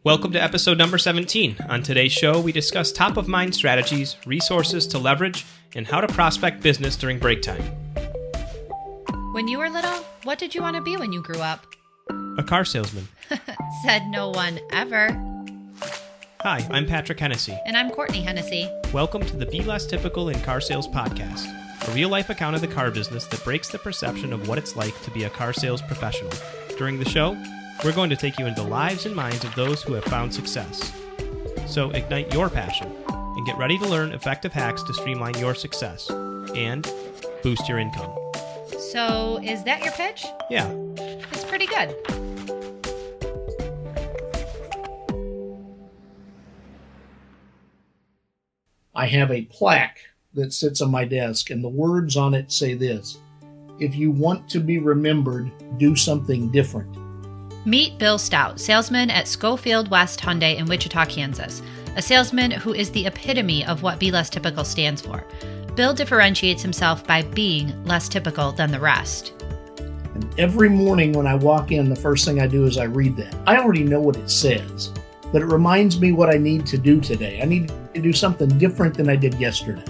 Welcome to episode number 17. On today's show, we discuss top-of-mind strategies, resources to leverage, and how to prospect business during break time. When you were little, what did you want to be when you grew up? A car salesman. Said no one ever. Hi, I'm Patrick Hennessy. And I'm Courtney Hennessy. Welcome to the Be Less Typical in Car Sales podcast, a real-life account of the car business that breaks the perception of what it's like to be a car sales professional. During the show, we're going to take you into the lives and minds of those who have found success. So ignite your passion and get ready to learn effective hacks to streamline your success and boost your income. So, is that your pitch? Yeah. It's pretty good. I have a plaque that sits on my desk, and the words on it say this: if you want to be remembered, do something different. Meet Bill Stout, salesman at Schofield West Hyundai in Wichita, Kansas. A salesman who is the epitome of what Be Less Typical stands for. Bill differentiates himself by being less typical than the rest. And every morning when I walk in, the first thing I do is I read that. I already know what it says, but it reminds me what I need to do today. I need to do something different than I did yesterday.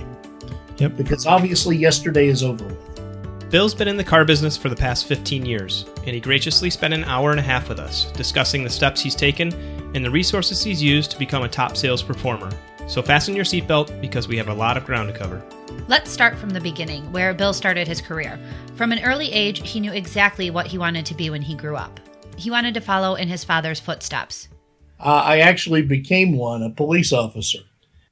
Yep. Because obviously yesterday is over with. Bill's been in the car business for the past 15 years, and he graciously spent an hour and a half with us, discussing the steps he's taken and the resources he's used to become a top sales performer. So fasten your seatbelt, because we have a lot of ground to cover. Let's start from the beginning, where Bill started his career. From an early age, he knew exactly what he wanted to be when he grew up. He wanted to follow in his father's footsteps. I actually became one, a police officer.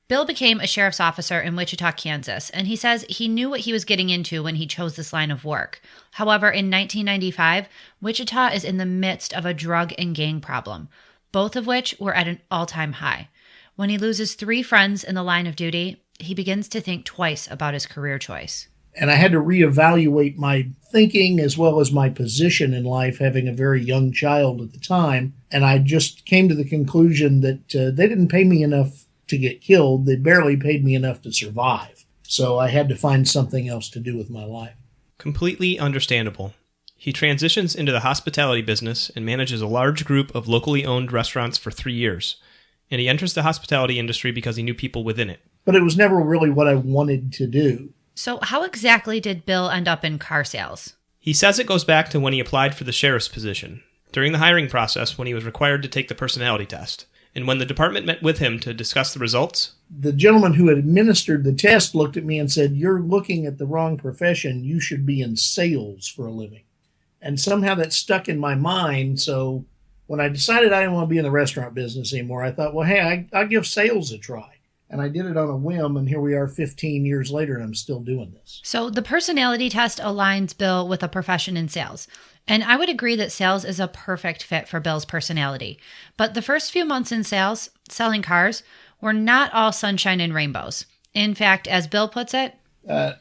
Bill became a sheriff's officer in Wichita, Kansas, and he says he knew what he was getting into when he chose this line of work. However, in 1995, Wichita is in the midst of a drug and gang problem, both of which were at an all-time high. When he loses 3 friends in the line of duty, he begins to think twice about his career choice. And I had to reevaluate my thinking as well as my position in life, having a very young child at the time. And I just came to the conclusion that they didn't pay me enough to get killed. They barely paid me enough to survive. So I had to find something else to do with my life. Completely understandable. He transitions into the hospitality business and manages a large group of locally owned restaurants for 3 years. And he enters the hospitality industry because he knew people within it. But it was never really what I wanted to do. So how exactly did Bill end up in car sales? He says it goes back to when he applied for the sheriff's position, during the hiring process when he was required to take the personality test. And when the department met with him to discuss the results, the gentleman who had administered the test looked at me and said, "You're looking at the wrong profession. You should be in sales for a living." And somehow that stuck in my mind. So when I decided I didn't want to be in the restaurant business anymore, I thought, well, hey, I'll give sales a try. And I did it on a whim, and here we are 15 years later, and I'm still doing this. So the personality test aligns Bill with a profession in sales. And I would agree that sales is a perfect fit for Bill's personality. But the first few months in sales, selling cars, were not all sunshine and rainbows. In fact, as Bill puts it,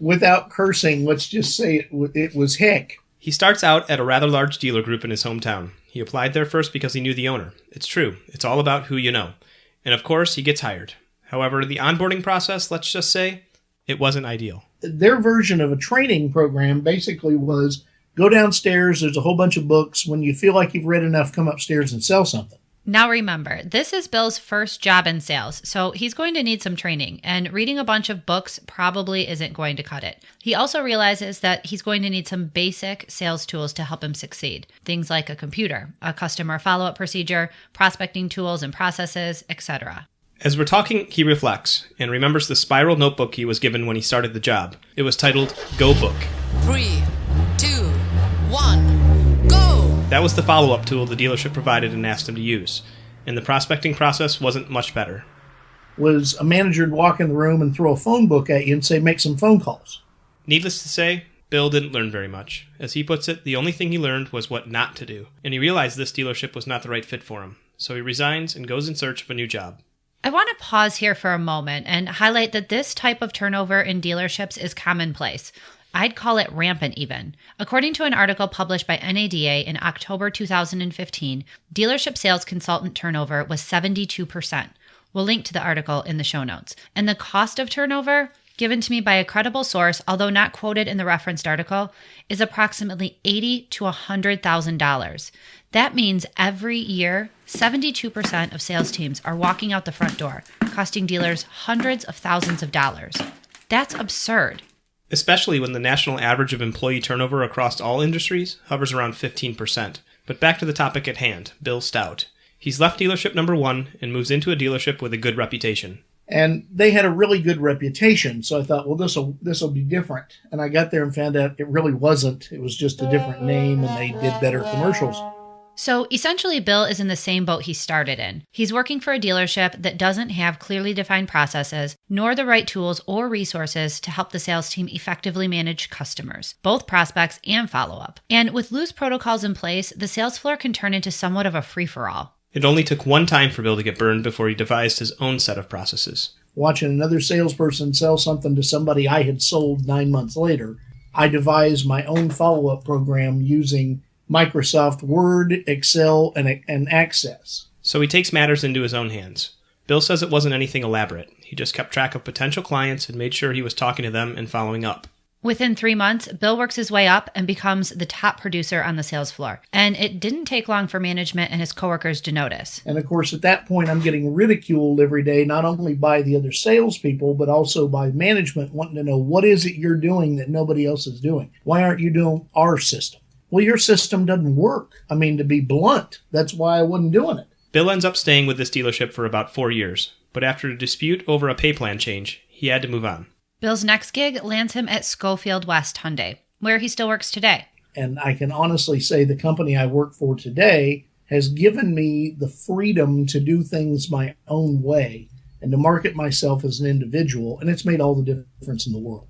without cursing, let's just say it was heck. He starts out at a rather large dealer group in his hometown. He applied there first because he knew the owner. It's true. It's all about who you know. And of course, he gets hired. However, the onboarding process, let's just say, it wasn't ideal. Their version of a training program basically was go downstairs, there's a whole bunch of books. When you feel like you've read enough, come upstairs and sell something. Now remember, this is Bill's first job in sales, so he's going to need some training, and reading a bunch of books probably isn't going to cut it. He also realizes that he's going to need some basic sales tools to help him succeed. Things like a computer, a customer follow-up procedure, prospecting tools and processes, etc. As we're talking, he reflects and remembers the spiral notebook he was given when he started the job. It was titled Go Book. 3, 2, 1, go! That was the follow-up tool the dealership provided and asked him to use. And the prospecting process wasn't much better. Was a manager would walk in the room and throw a phone book at you and say, make some phone calls. Needless to say, Bill didn't learn very much. As he puts it, the only thing he learned was what not to do. And he realized this dealership was not the right fit for him. So he resigns and goes in search of a new job. I want to pause here for a moment and highlight that this type of turnover in dealerships is commonplace. I'd call it rampant even. According to an article published by NADA in October 2015, dealership sales consultant turnover was 72%. We'll link to the article in the show notes. And the cost of turnover, given to me by a credible source, although not quoted in the referenced article, is approximately $80,000 to $100,000. That means every year, 72% of sales teams are walking out the front door, costing dealers hundreds of thousands of dollars. That's absurd. Especially when the national average of employee turnover across all industries hovers around 15%. But back to the topic at hand, Bill Stout. He's left dealership number 1 and moves into a dealership with a good reputation. And they had a really good reputation, so I thought, well, this'll be different. And I got there and found out it really wasn't. It was just a different name, and they did better commercials. So essentially, Bill is in the same boat he started in. He's working for a dealership that doesn't have clearly defined processes, nor the right tools or resources to help the sales team effectively manage customers, both prospects and follow-up. And with loose protocols in place, the sales floor can turn into somewhat of a free-for-all. It only took one time for Bill to get burned before he devised his own set of processes. Watching another salesperson sell something to somebody I had sold 9 months later, I devised my own follow-up program using Microsoft Word, Excel, and Access. So he takes matters into his own hands. Bill says it wasn't anything elaborate. He just kept track of potential clients and made sure he was talking to them and following up. Within 3 months, Bill works his way up and becomes the top producer on the sales floor. And it didn't take long for management and his coworkers to notice. And of course, at that point, I'm getting ridiculed every day, not only by the other salespeople, but also by management wanting to know, what is it you're doing that nobody else is doing? Why aren't you doing our system? Well, your system doesn't work. I mean, to be blunt, that's why I wasn't doing it. Bill ends up staying with this dealership for about 4 years, but after a dispute over a pay plan change, he had to move on. Bill's next gig lands him at Schofield West Hyundai, where he still works today. And I can honestly say the company I work for today has given me the freedom to do things my own way and to market myself as an individual, and it's made all the difference in the world.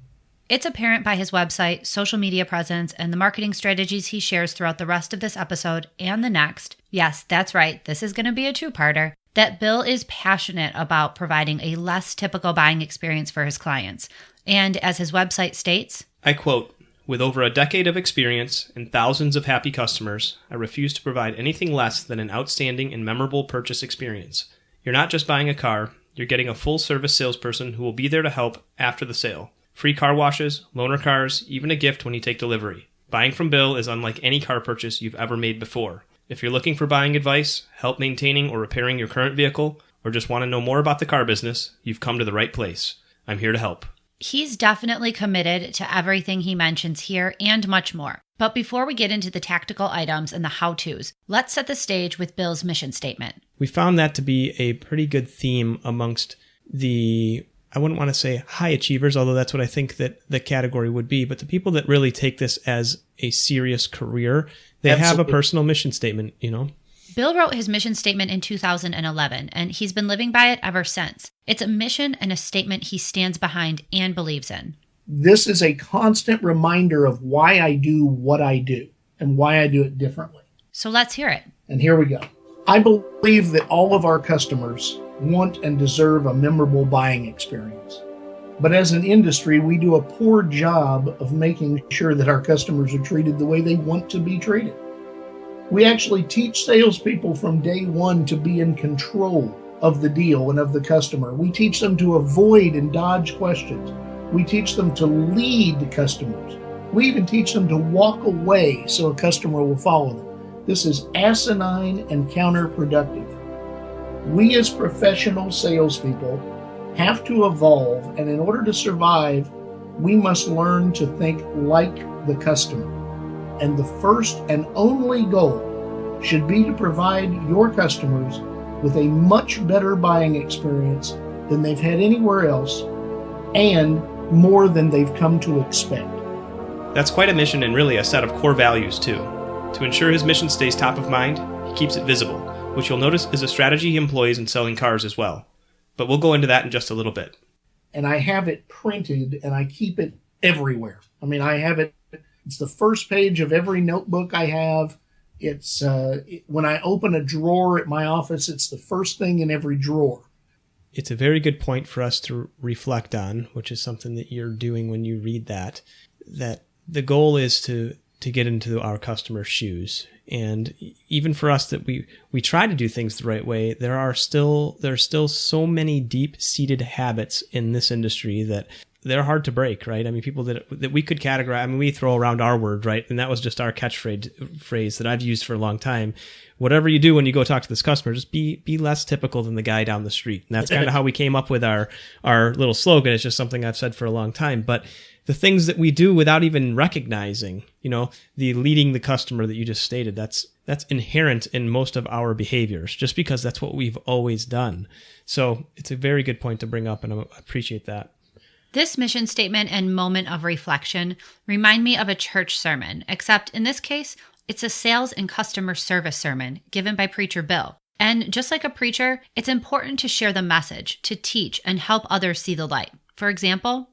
It's apparent by his website, social media presence, and the marketing strategies he shares throughout the rest of this episode and the next. Yes, that's right, this is going to be a two-parter. That Bill is passionate about providing a less typical buying experience for his clients. And as his website states, I quote, "With over a decade of experience and thousands of happy customers, I refuse to provide anything less than an outstanding and memorable purchase experience. You're not just buying a car, you're getting a full-service salesperson who will be there to help after the sale. Free car washes, loaner cars, even a gift when you take delivery. Buying from Bill is unlike any car purchase you've ever made before. If you're looking for buying advice, help maintaining or repairing your current vehicle, or just want to know more about the car business, you've come to the right place. I'm here to help." he's definitely committed to everything he mentions here and much more. But before we get into the tactical items and the how-tos, let's set the stage with Bill's mission statement. We found that to be a pretty good theme amongst the, I wouldn't want to say high achievers, although that's what I think that the category would be, but the people that really take this as a serious career, they Absolutely. have a personal mission statement, you know? Bill wrote his mission statement in 2011, and he's been living by it ever since. It's a mission and a statement he stands behind and believes in. This is a constant reminder of why I do what I do and why I do it differently. So let's hear it. And here we go. I believe that all of our customers want and deserve a memorable buying experience. But as an industry, we do a poor job of making sure that our customers are treated the way they want to be treated. We actually teach salespeople from day one to be in control of the deal and of the customer. We teach them to avoid and dodge questions. We teach them to lead customers. We even teach them to walk away so a customer will follow them. This is asinine and counterproductive. We as professional salespeople have to evolve, and in order to survive, we must learn to think like the customer. And the first and only goal should be to provide your customers with a much better buying experience than they've had anywhere else, and more than they've come to expect. That's quite a mission and really a set of core values, too. To ensure his mission stays top of mind, he keeps it visible, which you'll notice is a strategy he employs in selling cars as well. But we'll go into that in just a little bit. And I have it printed, and I keep it everywhere. I mean, I have it. It's the first page of every notebook I have. It's when I open a drawer at my office, it's the first thing in every drawer. It's a very good point for us to reflect on, which is something that you're doing when you read that the goal is to get into our customers' shoes. And even for us that we try to do things the right way, there are still so many deep-seated habits in this industry that they're hard to break, right? I mean, people that we could categorize, I mean, we throw around our word, right? And that was just our catchphrase that I've used for a long time. Whatever you do when you go talk to this customer, just be less typical than the guy down the street. And that's kind of how we came up with our little slogan. It's just something I've said for a long time. But the things that we do without even recognizing, the leading the customer that you just stated, that's inherent in most of our behaviors, just because that's what we've always done. So it's a very good point to bring up, and I appreciate that. This mission statement and moment of reflection remind me of a church sermon, except in this case, it's a sales and customer service sermon given by Preacher Bill. And just like a preacher, it's important to share the message, to teach, and help others see the light. For example,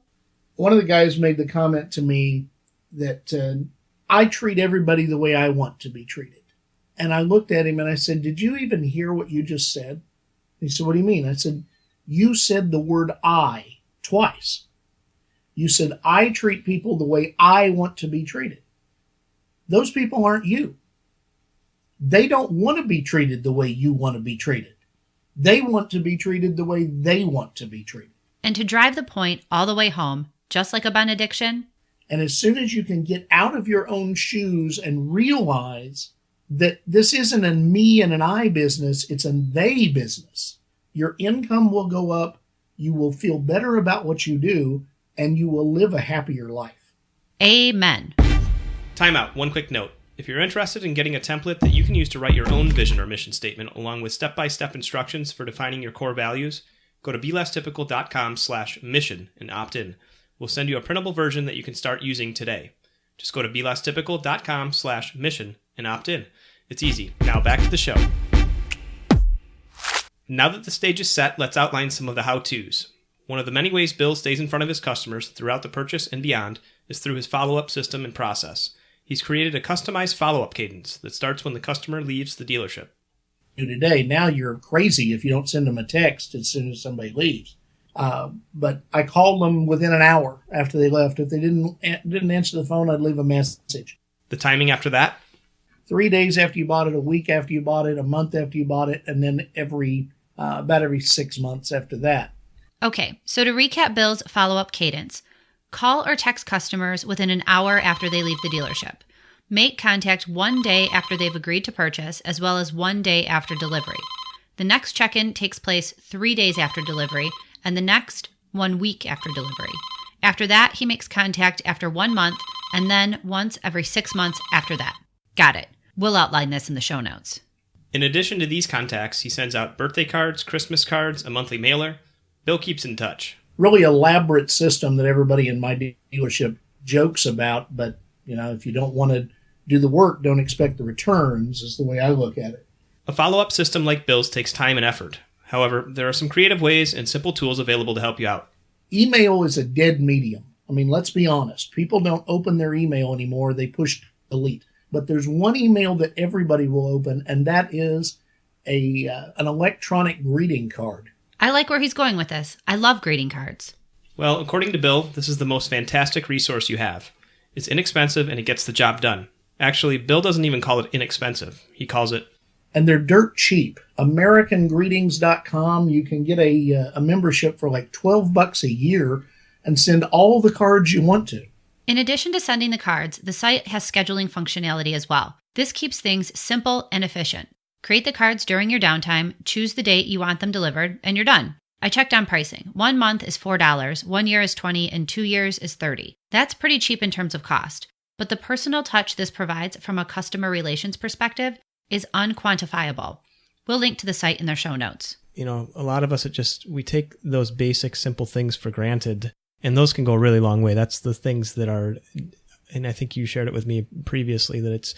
one of the guys made the comment to me that I treat everybody the way I want to be treated. And I looked at him and I said, "Did you even hear what you just said?" He said, "What do you mean?" I said, "You said the word I twice. You said, I treat people the way I want to be treated. Those people aren't you. They don't want to be treated the way you want to be treated. They want to be treated the way they want to be treated." And to drive the point all the way home, just like a benediction. And as soon as you can get out of your own shoes and realize that this isn't a me and an I business, it's a they business, your income will go up, you will feel better about what you do, and you will live a happier life. Amen. Time out. One quick note. If you're interested in getting a template that you can use to write your own vision or mission statement, along with step-by-step instructions for defining your core values, go to belesstypical.com/mission and opt in. We'll send you a printable version that you can start using today. Just go to belesstypical.com/mission and opt in. It's easy. Now back to the show. Now that the stage is set, let's outline some of the how-tos. One of the many ways Bill stays in front of his customers throughout the purchase and beyond is through his follow-up system and process. He's created a customized follow-up cadence that starts when the customer leaves the dealership. Today, now you're crazy if you don't send them a text as soon as somebody leaves. But I called them within an hour after they left. If they didn't answer the phone, I'd leave a message. The timing after that? 3 days after you bought it, a week after you bought it, a month after you bought it, and then about every 6 months after that. Okay, so to recap Bill's follow-up cadence, call or text customers within an hour after they leave the dealership. Make contact 1 day after they've agreed to purchase, as well as 1 day after delivery. The next check-in takes place 3 days after delivery, and the next 1 week after delivery. After that, he makes contact after 1 month, and then once every 6 months after that. Got it. We'll outline this in the show notes. In addition to these contacts, he sends out birthday cards, Christmas cards, a monthly mailer. Bill keeps in touch. Really elaborate system that everybody in my dealership jokes about, but if you don't want to do the work, don't expect the returns, is the way I look at it. A follow-up system like Bill's takes time and effort. However, there are some creative ways and simple tools available to help you out. Email is a dead medium. I mean, let's be honest. People don't open their email anymore. They push delete. But there's one email that everybody will open, and that is an electronic greeting card. I like where he's going with this. I love greeting cards. Well, according to Bill, this is the most fantastic resource you have. It's inexpensive and it gets the job done. Actually, Bill doesn't even call it inexpensive. He calls it... And they're dirt cheap. AmericanGreetings.com, you can get a membership for like $12 a year and send all the cards you want to. In addition to sending the cards, the site has scheduling functionality as well. This keeps things simple and efficient. Create the cards during your downtime, choose the date you want them delivered, and you're done. I checked on pricing. 1 month is $4, 1 year is $20, and 2 years is $30. That's pretty cheap in terms of cost. But the personal touch this provides from a customer relations perspective is unquantifiable. We'll link to the site in their show notes. A lot of us, we take those basic, simple things for granted, and those can go a really long way. That's the things that are, and I think you shared it with me previously, that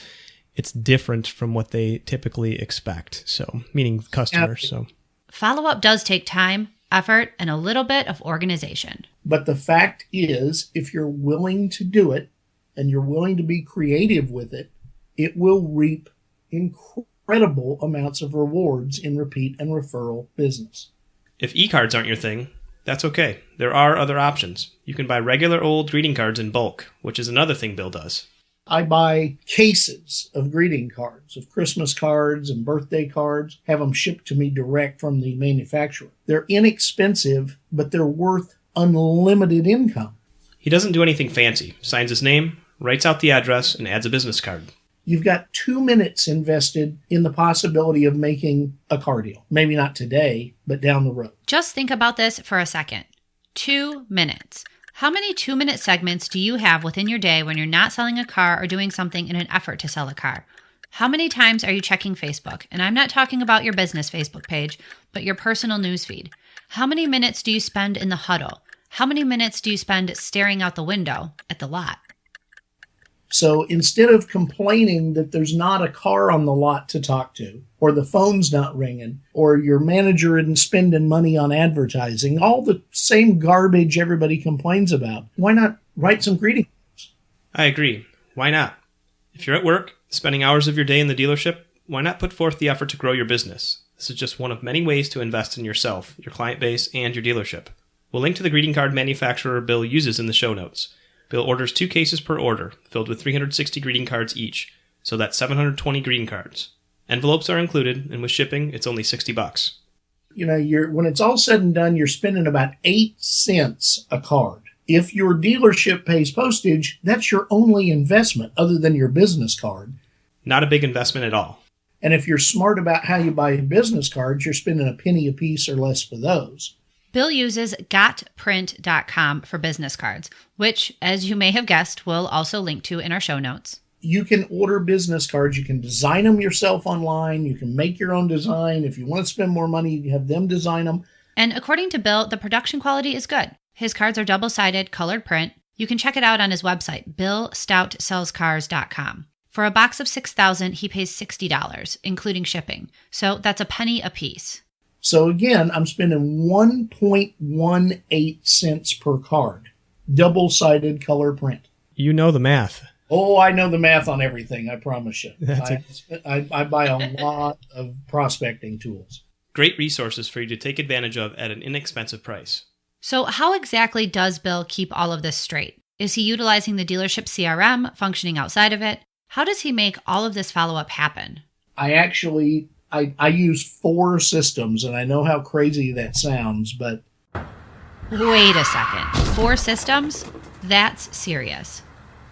it's different from what they typically expect. So, meaning customers. So, follow-up does take time, effort, and a little bit of organization. But the fact is, if you're willing to do it and you're willing to be creative with it, it will reap incredible amounts of rewards in repeat and referral business. If e-cards aren't your thing, that's okay. There are other options. You can buy regular old greeting cards in bulk, which is another thing Bill does. I buy cases of greeting cards, of Christmas cards and birthday cards, have them shipped to me direct from the manufacturer. They're inexpensive, but they're worth unlimited income. He doesn't do anything fancy. Signs his name, writes out the address, and adds a business card. You've got 2 minutes invested in the possibility of making a car deal. Maybe not today, but down the road. Just think about this for a second. 2 minutes. How many 2-minute segments do you have within your day when you're not selling a car or doing something in an effort to sell a car? How many times are you checking Facebook? And I'm not talking about your business Facebook page, but your personal newsfeed. How many minutes do you spend in the huddle? How many minutes do you spend staring out the window at the lot? So instead of complaining that there's not a car on the lot to talk to, or the phone's not ringing, or your manager isn't spending money on advertising, all the same garbage everybody complains about, why not write some greeting cards? I agree. Why not? If you're at work, spending hours of your day in the dealership, why not put forth the effort to grow your business? This is just one of many ways to invest in yourself, your client base, and your dealership. We'll link to the greeting card manufacturer Bill uses in the show notes. Bill orders 2 cases per order, filled with 360 greeting cards each, so that's 720 greeting cards. Envelopes are included, and with shipping, it's only $60. You know, when it's all said and done, you're spending about 8 cents a card. If your dealership pays postage, that's your only investment other than your business card. Not a big investment at all. And if you're smart about how you buy business cards, you're spending a penny a piece or less for those. Bill uses gotprint.com for business cards, which, as you may have guessed, we'll also link to in our show notes. You can order business cards. You can design them yourself online. You can make your own design. If you want to spend more money, you have them design them. And according to Bill, the production quality is good. His cards are double-sided, colored print. You can check it out on his website, BillStoutSellsCars.com. For a box of 6,000, he pays $60, including shipping. So that's a penny a piece. So again, I'm spending 1.18 cents per card. Double-sided color print. You know the math. Oh, I know the math on everything, I promise you. I buy a lot of prospecting tools. Great resources for you to take advantage of at an inexpensive price. So how exactly does Bill keep all of this straight? Is he utilizing the dealership CRM, functioning outside of it? How does he make all of this follow-up happen? I use 4 systems, and I know how crazy that sounds, but... Wait a second. 4 systems? That's serious.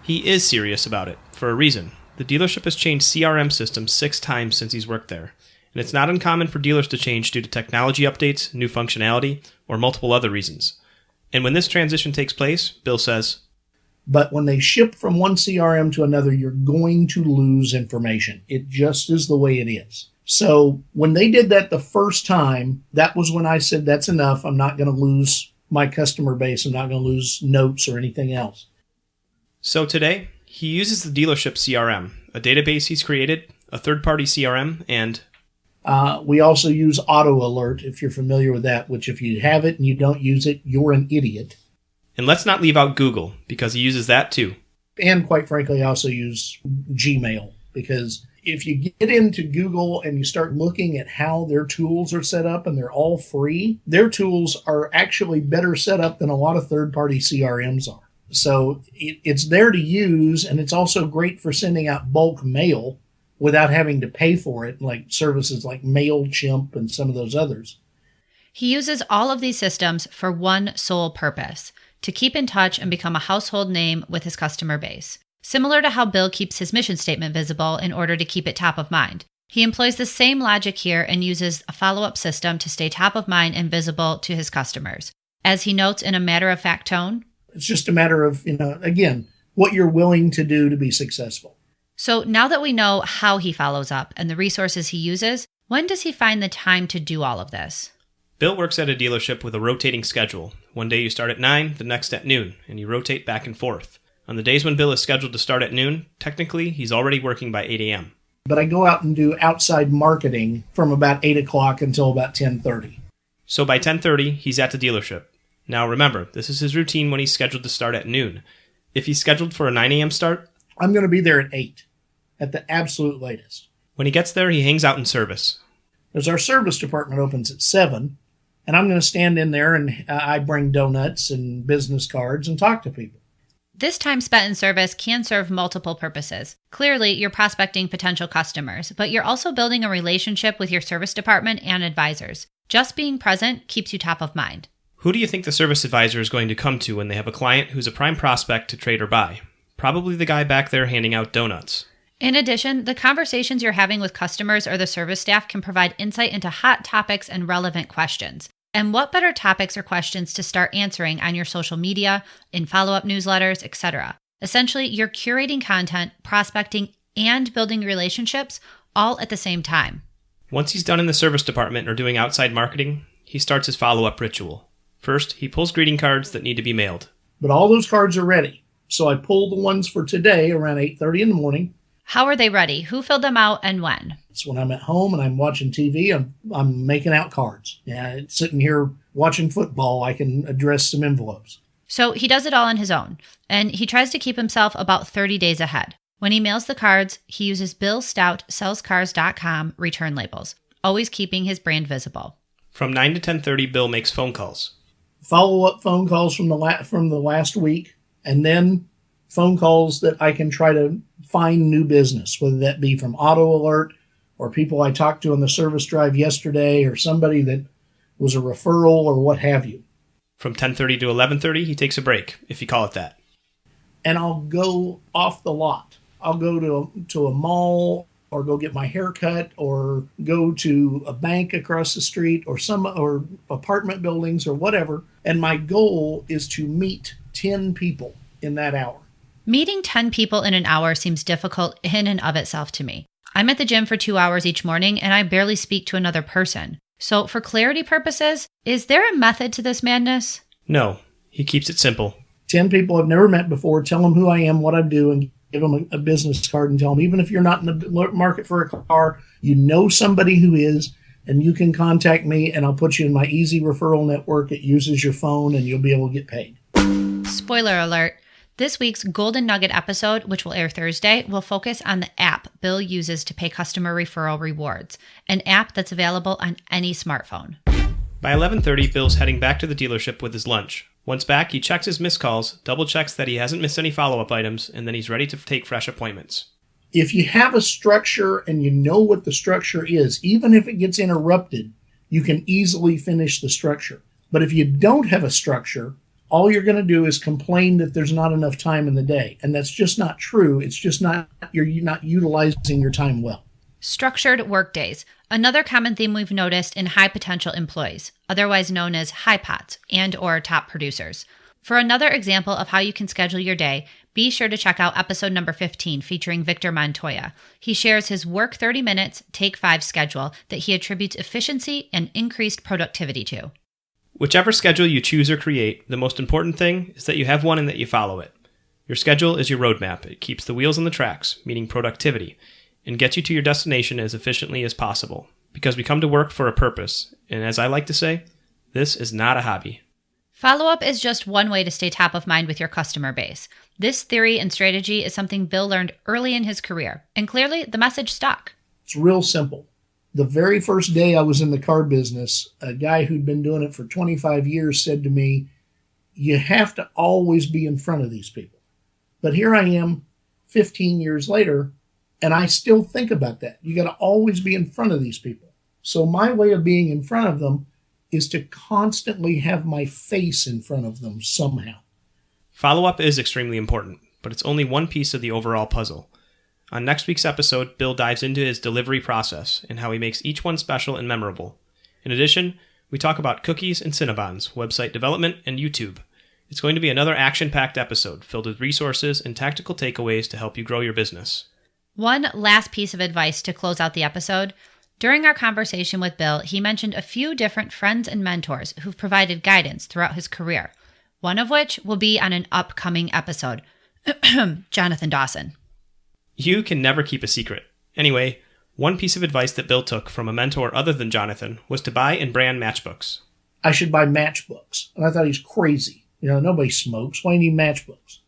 He is serious about it, for a reason. The dealership has changed CRM systems 6 times since he's worked there, and it's not uncommon for dealers to change due to technology updates, new functionality, or multiple other reasons. And when this transition takes place, Bill says, but when they ship from one CRM to another, you're going to lose information. It just is the way it is. So when they did that the first time, that was when I said, that's enough. I'm not going to lose my customer base. I'm not going to lose notes or anything else. So today, he uses the dealership CRM, a database he's created, a third-party CRM, and... we also use Auto Alert, if you're familiar with that, which if you have it and you don't use it, you're an idiot. And let's not leave out Google, because he uses that too. And quite frankly, I also use Gmail, because if you get into Google and you start looking at how their tools are set up, and they're all free, their tools are actually better set up than a lot of third-party CRMs are. So it's there to use, and it's also great for sending out bulk mail without having to pay for it, like services like MailChimp and some of those others. He uses all of these systems for one sole purpose: to keep in touch and become a household name with his customer base. Similar to how Bill keeps his mission statement visible in order to keep it top of mind. He employs the same logic here and uses a follow-up system to stay top of mind and visible to his customers. As he notes in a matter-of-fact tone, it's just a matter of, again, what you're willing to do to be successful. So now that we know how he follows up and the resources he uses, when does he find the time to do all of this? Bill works at a dealership with a rotating schedule. One day you start at 9, the next at noon, and you rotate back and forth. On the days when Bill is scheduled to start at noon, technically he's already working by 8 a.m. But I go out and do outside marketing from about 8 o'clock until about 10:30. So by 10:30, he's at the dealership. Now remember, this is his routine when he's scheduled to start at noon. If he's scheduled for a 9 a.m. start, I'm going to be there at 8, at the absolute latest. When he gets there, he hangs out in service. Because our service department opens at 7, and I'm going to stand in there and I bring donuts and business cards and talk to people. This time spent in service can serve multiple purposes. Clearly, you're prospecting potential customers, but you're also building a relationship with your service department and advisors. Just being present keeps you top of mind. Who do you think the service advisor is going to come to when they have a client who's a prime prospect to trade or buy? Probably the guy back there handing out donuts. In addition, the conversations you're having with customers or the service staff can provide insight into hot topics and relevant questions. And what better topics or questions to start answering on your social media, in follow-up newsletters, etc. Essentially, you're curating content, prospecting, and building relationships all at the same time. Once he's done in the service department or doing outside marketing, he starts his follow-up ritual. First, he pulls greeting cards that need to be mailed. But all those cards are ready. So I pulled the ones for today around 8:30 in the morning. How are they ready? Who filled them out and when? It's when I'm at home and I'm watching TV, I'm making out cards. Yeah, sitting here watching football, I can address some envelopes. So he does it all on his own, and he tries to keep himself about 30 days ahead. When he mails the cards, he uses Bill Stout sellscars.com return labels, always keeping his brand visible. From 9 to 10:30, Bill makes phone calls. Follow-up phone calls from the last week, and then phone calls that I can try to find new business, whether that be from Auto Alert or people I talked to on the service drive yesterday or somebody that was a referral or what have you. From 10:30 to 11:30, he takes a break, if you call it that. And I'll go off the lot. I'll go to a mall or go get my hair cut or go to a bank across the street or apartment buildings or whatever. And my goal is to meet 10 people in that hour. Meeting 10 people in an hour seems difficult in and of itself to me. I'm at the gym for 2 hours each morning and I barely speak to another person. So for clarity purposes, is there a method to this madness? No, he keeps it simple. 10 people I've never met before, tell them who I am, what I do, and give them a business card and tell them, even if you're not in the market for a car, you know somebody who is, and you can contact me and I'll put you in my easy referral network. It uses your phone and you'll be able to get paid. Spoiler alert. This week's Golden Nugget episode, which will air Thursday, will focus on the app Bill uses to pay customer referral rewards, an app that's available on any smartphone. By 11:30, Bill's heading back to the dealership with his lunch. Once back, he checks his missed calls, double-checks that he hasn't missed any follow-up items, and then he's ready to take fresh appointments. If you have a structure and you know what the structure is, even if it gets interrupted, you can easily finish the structure. But if you don't have a structure, all you're going to do is complain that there's not enough time in the day. And that's just not true. It's just you're not utilizing your time well. Structured workdays. Another common theme we've noticed in high potential employees, otherwise known as high pots and or top producers. For another example of how you can schedule your day, be sure to check out episode number 15 featuring Victor Montoya. He shares his work 30 minutes, take 5 schedule that he attributes efficiency and increased productivity to. Whichever schedule you choose or create, the most important thing is that you have one and that you follow it. Your schedule is your roadmap. It keeps the wheels on the tracks, meaning productivity, and gets you to your destination as efficiently as possible. Because we come to work for a purpose, and as I like to say, this is not a hobby. Follow-up is just one way to stay top of mind with your customer base. This theory and strategy is something Bill learned early in his career, and clearly the message stuck. It's real simple. The very first day I was in the car business, a guy who'd been doing it for 25 years said to me, you have to always be in front of these people. But here I am 15 years later, and I still think about that. You got to always be in front of these people. So my way of being in front of them is to constantly have my face in front of them somehow. Follow-up is extremely important, but it's only one piece of the overall puzzle. On next week's episode, Bill dives into his delivery process and how he makes each one special and memorable. In addition, we talk about cookies and Cinnabons, website development, and YouTube. It's going to be another action-packed episode filled with resources and tactical takeaways to help you grow your business. One last piece of advice to close out the episode. During our conversation with Bill, he mentioned a few different friends and mentors who've provided guidance throughout his career, one of which will be on an upcoming episode. Jonathan Dawson. You can never keep a secret. Anyway, one piece of advice that Bill took from a mentor other than Jonathan was to buy and brand matchbooks. I should buy matchbooks. And I thought he's crazy. Nobody smokes. Why do you need matchbooks?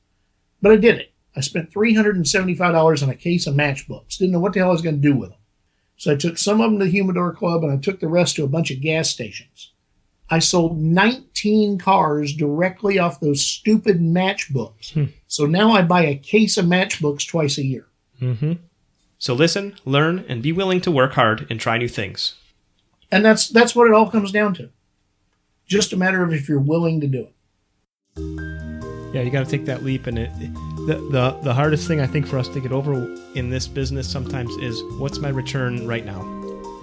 But I did it. I spent $375 on a case of matchbooks. Didn't know what the hell I was going to do with them. So I took some of them to the Humidor Club and I took the rest to a bunch of gas stations. I sold 19 cars directly off those stupid matchbooks. So now I buy a case of matchbooks twice a year. Mm-hmm. So listen, learn, and be willing to work hard and try new things. And that's what it all comes down to. just a matter of if you're willing to do it. Yeah, you got to take that leap, and the hardest thing I think for us to get over in this business sometimes is, what's my return right now?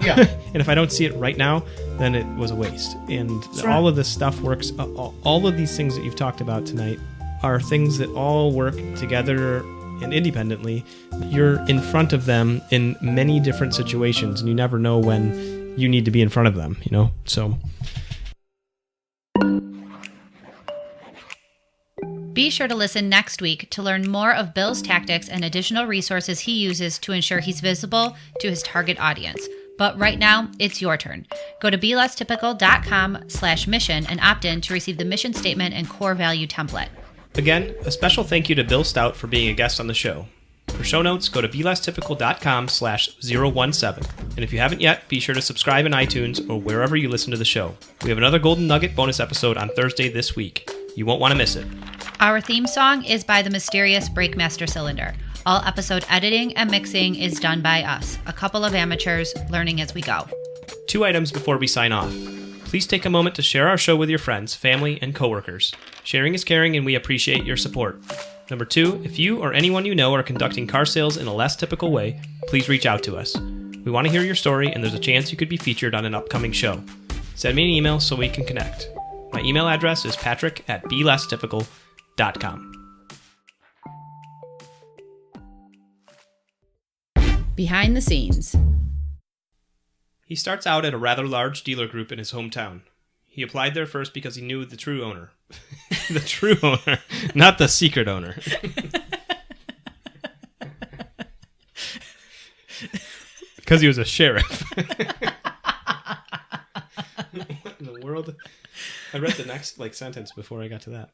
Yeah. And if I don't see it right now, then it was a waste. And That's right. all of this stuff works. All of these things that you've talked about tonight are things that all work together and independently. You're in front of them in many different situations, and you never know when you need to be in front of them, you know? So Be sure to listen next week to learn more of Bill's tactics and additional resources he uses to ensure he's visible to his target audience. But right now, it's your turn. Go to belesstypical.com/mission and opt in to receive the mission statement and core value template. again, a special thank you to Bill Stout for being a guest on the show. For show notes, go to belesstypical.com/017. And if you haven't yet, be sure to subscribe in iTunes or wherever you listen to the show. We have another Golden Nugget bonus episode on Thursday this week. You won't want to miss it. Our theme song is by the mysterious Breakmaster Cylinder. All episode editing and mixing is done by us, a couple of amateurs learning as we go. 2 items before we sign off. Please take a moment to share our show with your friends, family, and coworkers. Sharing is caring, and we appreciate your support. Number 2, if you or anyone you know are conducting car sales in a less typical way, please reach out to us. We want to hear your story, and there's a chance you could be featured on an upcoming show. Send me an email so we can connect. My email address is patrick@belesstypical.com. Behind the scenes. He starts out at a rather large dealer group in his hometown. He applied there first because he knew the true owner. The true owner, not the secret owner. Because he was a sheriff. What in the world? I read the next sentence before I got to that.